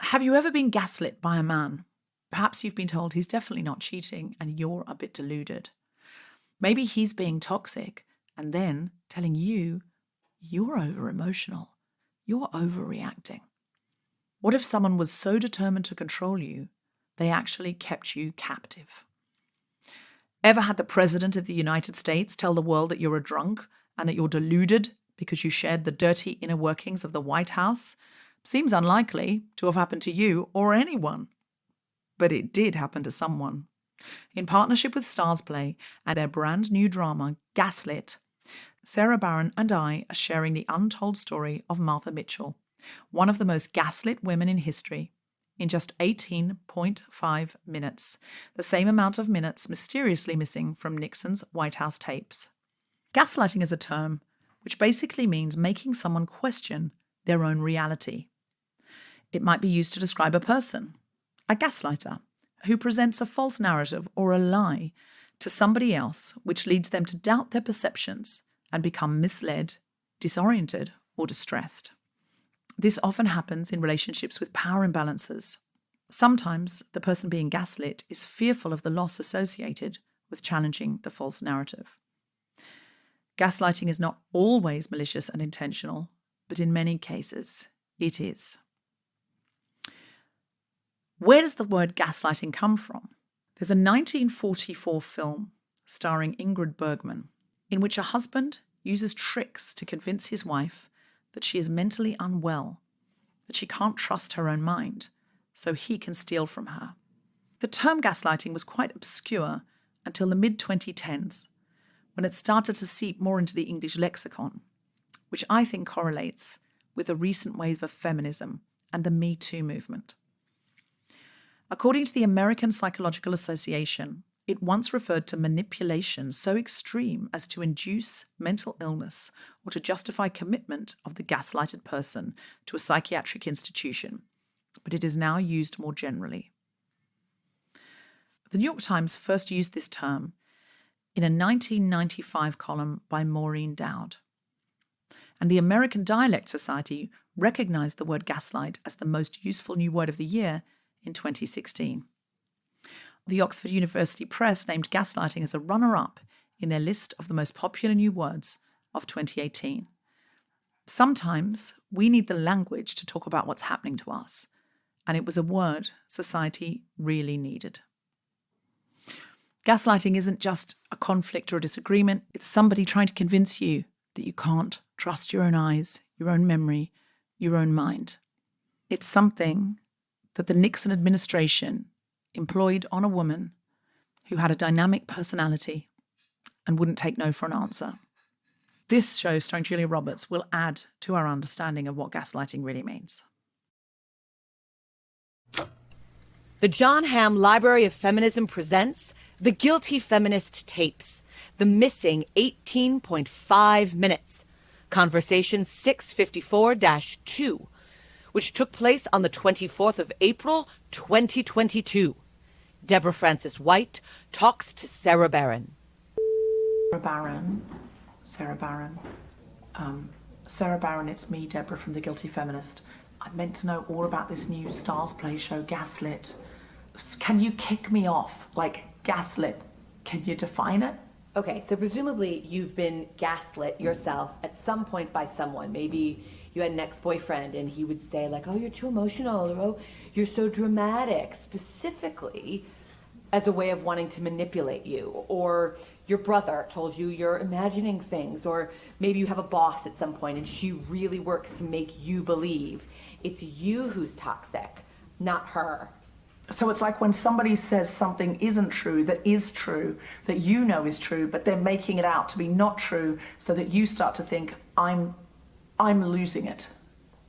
Have you ever been gaslit by a man? Perhaps you've been told he's definitely not cheating and you're a bit deluded. Maybe he's being toxic and then telling you you're over-emotional, you're overreacting. What if someone was so determined to control you, they actually kept you captive? Ever had the President of the United States tell the world that you're a drunk and that you're deluded because you shared the dirty inner workings of the White House? Seems unlikely to have happened to you or anyone. But it did happen to someone. In partnership with Starzplay and their brand new drama, Gaslit, Sarah Barron and I are sharing the untold story of Martha Mitchell, one of the most gaslit women in history, in just 18.5 minutes, the same amount of minutes mysteriously missing from Nixon's White House tapes. Gaslighting is a term which basically means making someone question their own reality. It might be used to describe a person, a gaslighter, who presents a false narrative or a lie to somebody else, which leads them to doubt their perceptions and become misled, disoriented, or distressed. This often happens in relationships with power imbalances. Sometimes the person being gaslit is fearful of the loss associated with challenging the false narrative. Gaslighting is not always malicious and intentional, but in many cases it is. Where does the word gaslighting come from? There's a 1944 film starring Ingrid Bergman in which a husband uses tricks to convince his wife that she is mentally unwell, that she can't trust her own mind, so he can steal from her. The term gaslighting was quite obscure until the mid-2010s, when it started to seep more into the English lexicon, which I think correlates with the recent wave of feminism and the Me Too movement. According to the American Psychological Association, it once referred to manipulation so extreme as to induce mental illness or to justify commitment of the gaslighted person to a psychiatric institution, but it is now used more generally. The New York Times first used this term in a 1995 column by Maureen Dowd, and the American Dialect Society recognized the word gaslight as the most useful new word of the year in 2016. The Oxford University Press named gaslighting as a runner-up in their list of the most popular new words of 2018. Sometimes we need the language to talk about what's happening to us, and it was a word society really needed. Gaslighting isn't just a conflict or a disagreement, it's somebody trying to convince you that you can't trust your own eyes, your own memory, your own mind. It's something that the Nixon administration employed on a woman who had a dynamic personality and wouldn't take no for an answer. This show, starring Julia Roberts, will add to our understanding of what gaslighting really means. The John Hamm Library of Feminism presents The Guilty Feminist Tapes, the missing 18.5 minutes, Conversation 654-2, which took place on the 24th of April, 2022. Deborah Francis White talks to Sarah Barron. Sarah Barron, it's me, Deborah, from The Guilty Feminist. I'm meant to know all about this new Starzplay show, Gaslit. Can you kick me off? Like, gaslit, can you define it? Okay, so presumably you've been gaslit yourself at some point by someone. Maybe you had an ex-boyfriend and he would say like, oh, you're too emotional, or oh, you're so dramatic, specifically as a way of wanting to manipulate you. Or your brother told you you're imagining things, or maybe you have a boss at some point and she really works to make you believe it's you who's toxic, not her. So it's like when somebody says something isn't true, that is true, that you know is true, but they're making it out to be not true, so that you start to think, I'm losing it.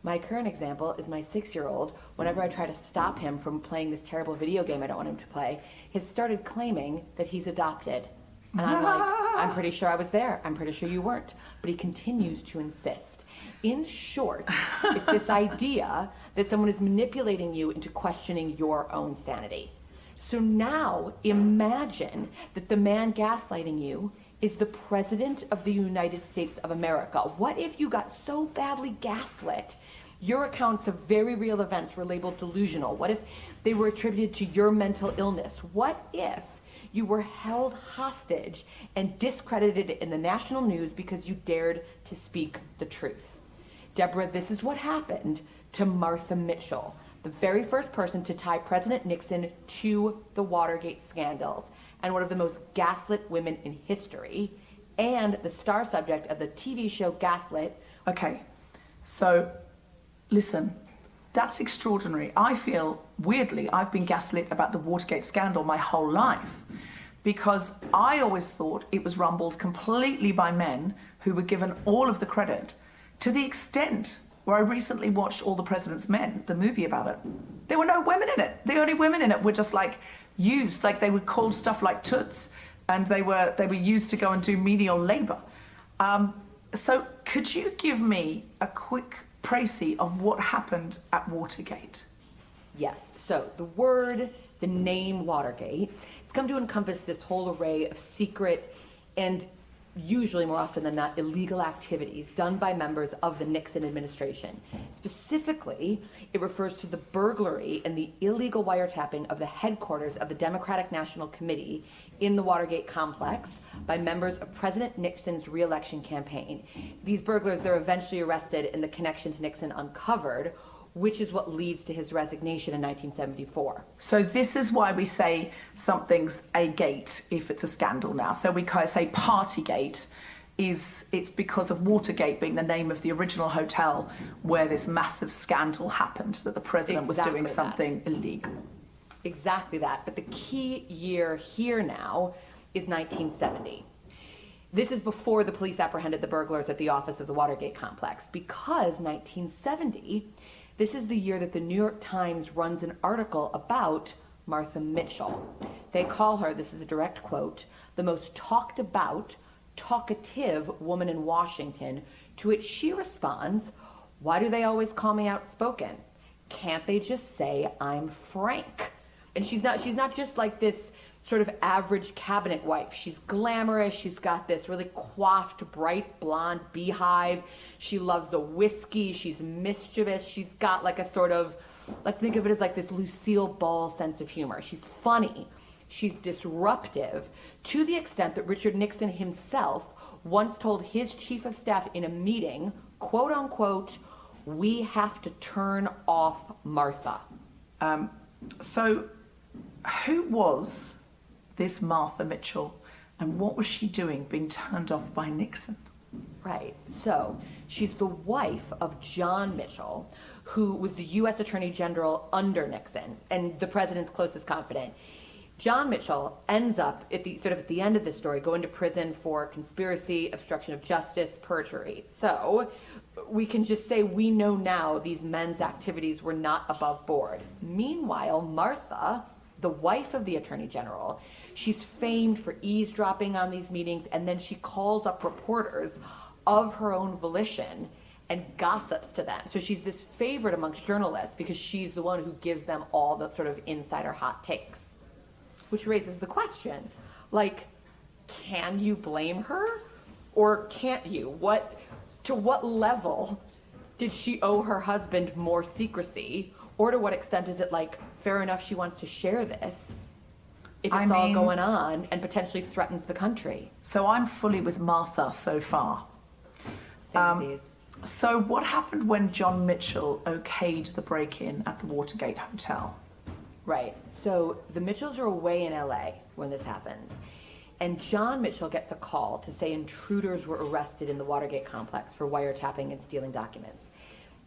My current example is my 6-year-old. Whenever I try to stop him from playing this terrible video game I don't want him to play, has started claiming that he's adopted. And I'm like, I'm pretty sure I was there. I'm pretty sure you weren't. But he continues to insist. In short, it's this idea that someone is manipulating you into questioning your own sanity. So now imagine that the man gaslighting you is the President of the United States of America. What if you got so badly gaslit Your accounts of very real events were labeled delusional? What if they were attributed to your mental illness? What if you were held hostage and discredited in the national news because you dared to speak the truth? Deborah, this is what happened to Martha Mitchell, the very first person to tie President Nixon to the Watergate scandals, and one of the most gaslit women in history, and the star subject of the TV show Gaslit. Okay, so listen, that's extraordinary. I feel, weirdly, I've been gaslit about the Watergate scandal my whole life, because I always thought it was rumbled completely by men who were given all of the credit, to the extent where I recently watched All the President's Men, the movie about it. There were no women in it. The only women in it were just like used, like they were called stuff like toots, and they were used to go and do menial labor. So could you give me a quick précis of what happened at Watergate? Yes, so the name Watergate, it's come to encompass this whole array of secret and usually more often than not illegal activities done by members of the Nixon administration. Specifically, it refers to the burglary and the illegal wiretapping of the headquarters of the Democratic National Committee in the Watergate complex by members of President Nixon's re-election campaign. These burglars, they're eventually arrested and the connection to Nixon uncovered, which is what leads to his resignation in 1974. So this is why we say something's a gate if it's a scandal now. So we kind of say Partygate it's because of Watergate being the name of the original hotel where this massive scandal happened, that the president was doing something illegal. Exactly that. But the key year here now is 1970. This is before the police apprehended the burglars at the office of the Watergate complex, because 1970, this is the year that the New York Times runs an article about Martha Mitchell. They call her, this is a direct quote, the most talked about, talkative woman in Washington, to which she responds, "Why do they always call me outspoken? Can't they just say I'm frank?" And she's not just like this sort of average cabinet wife. She's glamorous. She's got this really coiffed, bright blonde beehive. She loves a whiskey. She's mischievous. She's got like a sort of, let's think of it as like this Lucille Ball sense of humor. She's funny. She's disruptive, to the extent that Richard Nixon himself once told his chief of staff in a meeting, quote unquote, "We have to turn off Martha." So who was this Martha Mitchell, and what was she doing being turned off by Nixon? Right. So she's the wife of John Mitchell, who was the U.S. Attorney General under Nixon and the president's closest confidant. John Mitchell ends up at the end of the story going to prison for conspiracy, obstruction of justice, perjury. So we can just say we know now these men's activities were not above board. Meanwhile, Martha, the wife of the Attorney General, she's famed for eavesdropping on these meetings, and then she calls up reporters of her own volition and gossips to them. So she's this favorite amongst journalists because she's the one who gives them all the sort of insider hot takes. Which raises the question, like, can you blame her or can't you? To what level did she owe her husband more secrecy, or to what extent is it like, fair enough, she wants to share this if it's all going on and potentially threatens the country? So I'm fully with Martha so far. So what happened when John Mitchell okayed the break-in at the Watergate Hotel? Right. So the Mitchells are away in LA when this happens. And John Mitchell gets a call to say intruders were arrested in the Watergate complex for wiretapping and stealing documents.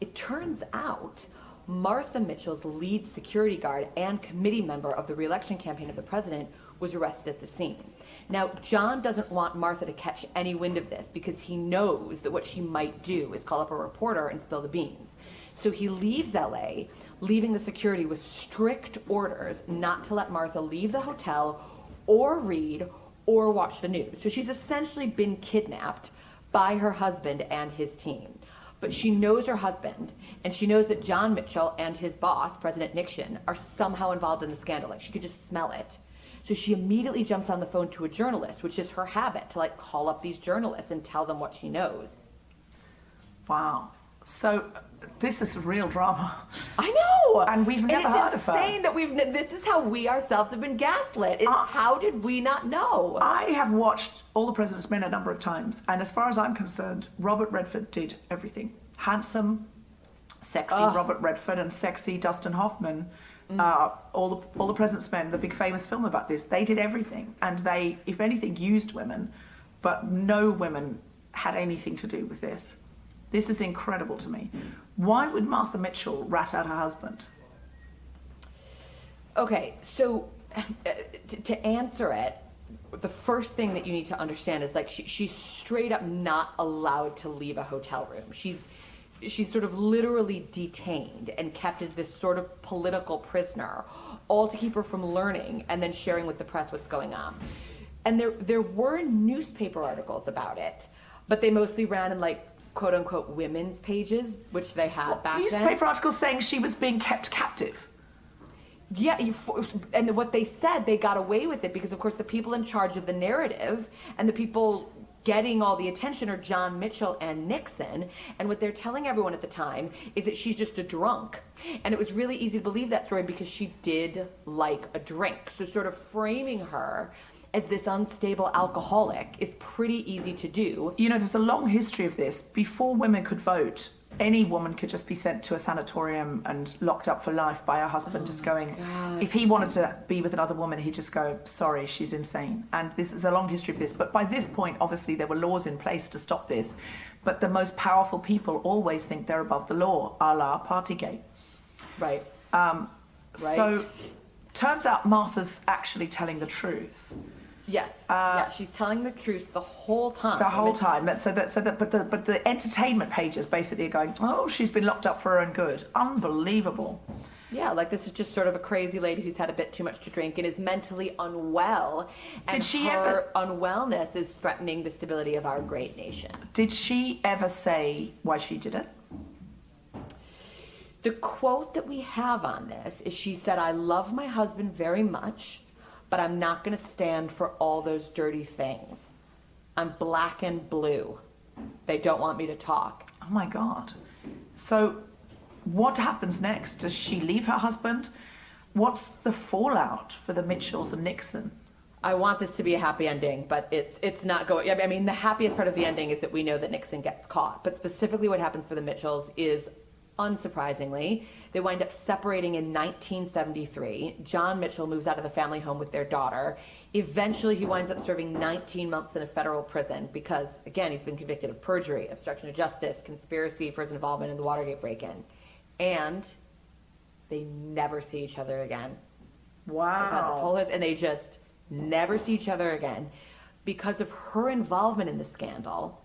It turns out Martha Mitchell's lead security guard and committee member of the re-election campaign of the president was arrested at the scene. Now, John doesn't want Martha to catch any wind of this because he knows that what she might do is call up a reporter and spill the beans. So he leaves LA, leaving the security with strict orders not to let Martha leave the hotel or read or watch the news. So she's essentially been kidnapped by her husband and his team. But she knows her husband, and she knows that John Mitchell and his boss, President Nixon, are somehow involved in the scandal. Like, she could just smell it. So she immediately jumps on the phone to a journalist, which is her habit, to like call up these journalists and tell them what she knows. Wow. So this is real drama. I know! And we've never heard of her. It's insane that this is how we ourselves have been gaslit. How did we not know? I have watched All the President's Men a number of times, and as far as I'm concerned, Robert Redford did everything. Handsome, sexy Robert Redford and sexy Dustin Hoffman. All the President's Men, the big famous film about this, they did everything, and they, if anything, used women, but no women had anything to do with this. This is incredible to me. Why would Martha Mitchell rat out her husband? Okay, so to answer it, the first thing that you need to understand is like she's straight up not allowed to leave a hotel room. She's sort of literally detained and kept as this sort of political prisoner, all to keep her from learning and then sharing with the press what's going on. And there were newspaper articles about it, but they mostly ran in like quote unquote women's pages, which they had back then. Newspaper articles saying she was being kept captive. Yeah, and what they said, they got away with it because, of course, the people in charge of the narrative and the people getting all the attention are John Mitchell and Nixon. And what they're telling everyone at the time is that she's just a drunk. And it was really easy to believe that story because she did like a drink. So sort of framing her as this unstable alcoholic is pretty easy to do. You know, there's a long history of this. Before women could vote, any woman could just be sent to a sanatorium and locked up for life by her husband, just going, if he wanted to be with another woman, he'd just go, sorry, she's insane. And this is a long history of this. But by this point, obviously, there were laws in place to stop this. But the most powerful people always think they're above the law, a la Partygate. Right. So, turns out Martha's actually telling the truth. Yes. Yeah, she's telling the truth the whole time. The whole time. But the entertainment pages basically are going, oh, she's been locked up for her own good. Unbelievable. Yeah, like this is just sort of a crazy lady who's had a bit too much to drink and is mentally unwell. And her unwellness is threatening the stability of our great nation. Did she ever say why she did it? The quote that we have on this is she said, I love my husband very much, but I'm not going to stand for all those dirty things. I'm black and blue. They don't want me to talk. Oh my God. So what happens next? Does she leave her husband? What's the fallout for the Mitchells and Nixon? I want this to be a happy ending, but it's not going. I mean, the happiest part of the ending is that we know that Nixon gets caught. But specifically what happens for the Mitchells is, unsurprisingly, they wind up separating in 1973. John Mitchell moves out of the family home with their daughter. Eventually, he winds up serving 19 months in a federal prison because, again, he's been convicted of perjury, obstruction of justice, conspiracy for his involvement in the Watergate break-in. And they never see each other again. Wow. And they just never see each other again. Because of her involvement in the scandal,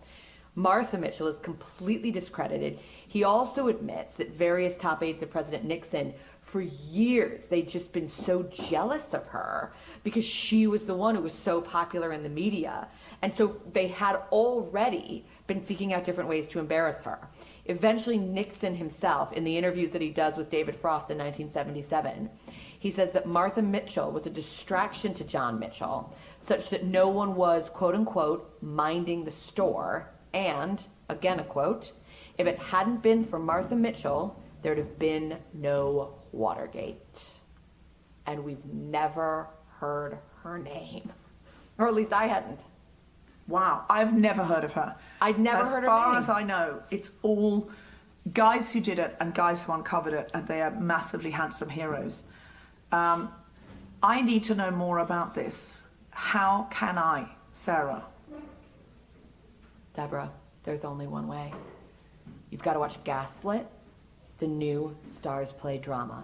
Martha Mitchell is completely discredited. He also admits that various top aides of President Nixon, for years, they'd just been so jealous of her because she was the one who was so popular in the media. And so they had already been seeking out different ways to embarrass her. Eventually, Nixon himself, in the interviews that he does with David Frost in 1977, he says that Martha Mitchell was a distraction to John Mitchell, such that no one was, quote unquote, minding the store. And, again a quote, if it hadn't been for Martha Mitchell, there'd have been no Watergate. And we've never heard her name. Or at least I hadn't. Wow, I've never heard of her. I'd never heard her name. As far as I know, it's all guys who did it and guys who uncovered it, and they are massively handsome heroes. I need to know more about this. How can I, Sarah? Deborah, there's only one way. You've got to watch Gaslit, the new Starzplay drama.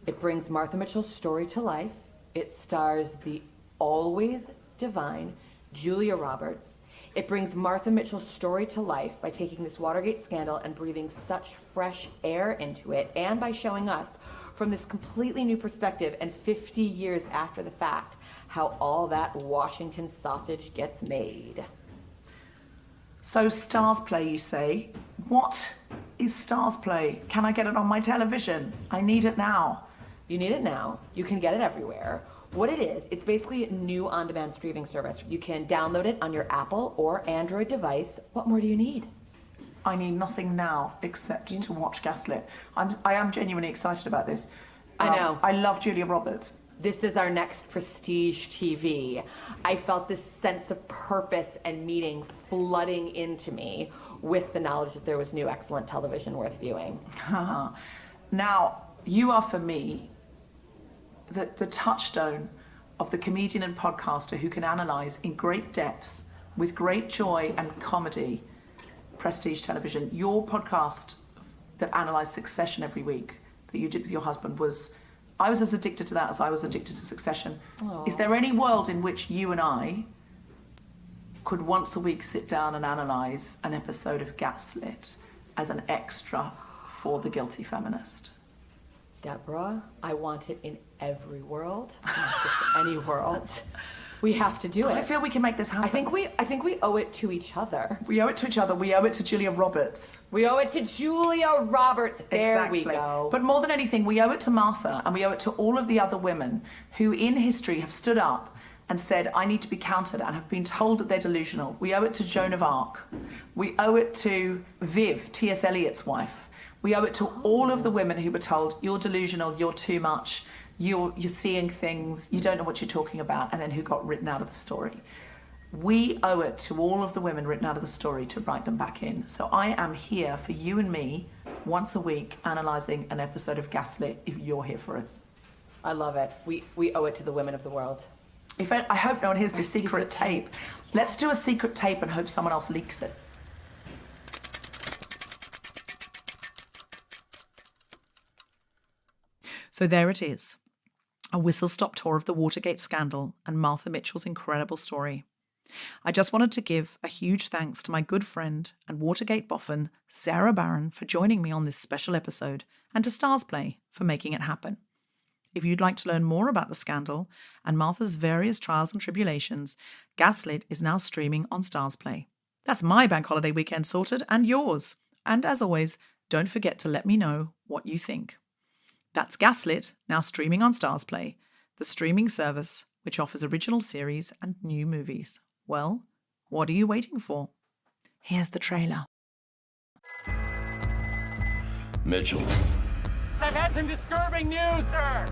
It brings Martha Mitchell's story to life. It stars the always divine Julia Roberts. It brings Martha Mitchell's story to life by taking this Watergate scandal and breathing such fresh air into it, and by showing us from this completely new perspective and 50 years after the fact how all that Washington sausage gets made. So Starzplay, you say. What is Starzplay? Can I get it on my television? I need it now. You need it now. You can get it everywhere. What it is, it's basically a new on-demand streaming service. You can download it on your Apple or Android device. What more do you need? I need nothing now except to watch Gaslit. I am genuinely excited about this. I know. I love Julia Roberts. This is our next prestige TV. I felt this sense of purpose and meaning flooding into me with the knowledge that there was new excellent television worth viewing. Now, you are for me the touchstone of the comedian and podcaster who can analyse in great depth, with great joy and comedy, prestige television. Your podcast that analysed Succession every week that you did with your husband I was as addicted to that as I was addicted to Succession. Aww. Is there any world in which you and I could once a week sit down and analyse an episode of Gaslit as an extra for The Guilty Feminist? Deborah, I want it in every world, not just any world. We have to do it. I feel we can make this happen. I think we owe it to each other. We owe it to each other. We owe it to Julia Roberts. We owe it to Julia Roberts. There we go. But more than anything, we owe it to Martha, and we owe it to all of the other women who in history have stood up and said, I need to be counted, and have been told that they're delusional. We owe it to Joan of Arc. We owe it to Viv, T.S. Eliot's wife. We owe it to all of the women who were told, you're delusional, you're too much, you're seeing things, you don't know what you're talking about, and then who got written out of the story. We owe it to all of the women written out of the story to write them back in. So I am here for you and me once a week analysing an episode of Gaslit if you're here for it. I love it. We owe it to the women of the world. I hope no one hears the secret tape. Let's do a secret tape and hope someone else leaks it. So there it is. A whistle-stop tour of the Watergate scandal and Martha Mitchell's incredible story. I just wanted to give a huge thanks to my good friend and Watergate boffin, Sarah Barron, for joining me on this special episode, and to Starzplay for making it happen. If you'd like to learn more about the scandal and Martha's various trials and tribulations, Gaslit is now streaming on Starzplay. That's my bank holiday weekend sorted, and yours. And as always, don't forget to let me know what you think. That's Gaslit, now streaming on Starzplay, the streaming service which offers original series and new movies. Well, what are you waiting for? Here's the trailer. Mitchell. I've had some disturbing news, sir.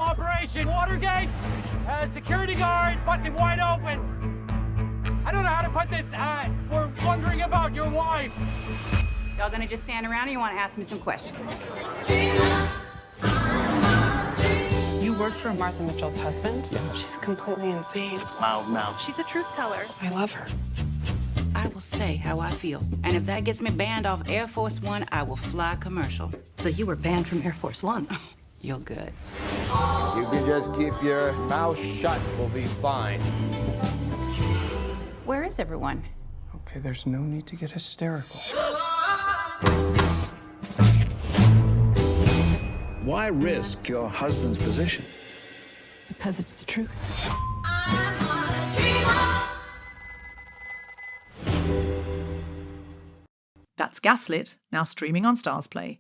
Operation Watergate. Security guards busted wide open. I don't know how to put this. We're wondering about your wife. Y'all gonna just stand around, or you want to ask me some questions? You work for Martha Mitchell's husband? Yeah. She's completely insane. Loud mouth. She's a truth teller. I love her. I will say how I feel. And if that gets me banned off Air Force One, I will fly commercial. So you were banned from Air Force One. You're good. You can just keep your mouth shut, we'll be fine. Where is everyone? Okay, there's no need to get hysterical. Why risk your husband's position? Because it's the truth. That's Gaslit, now streaming on Starzplay,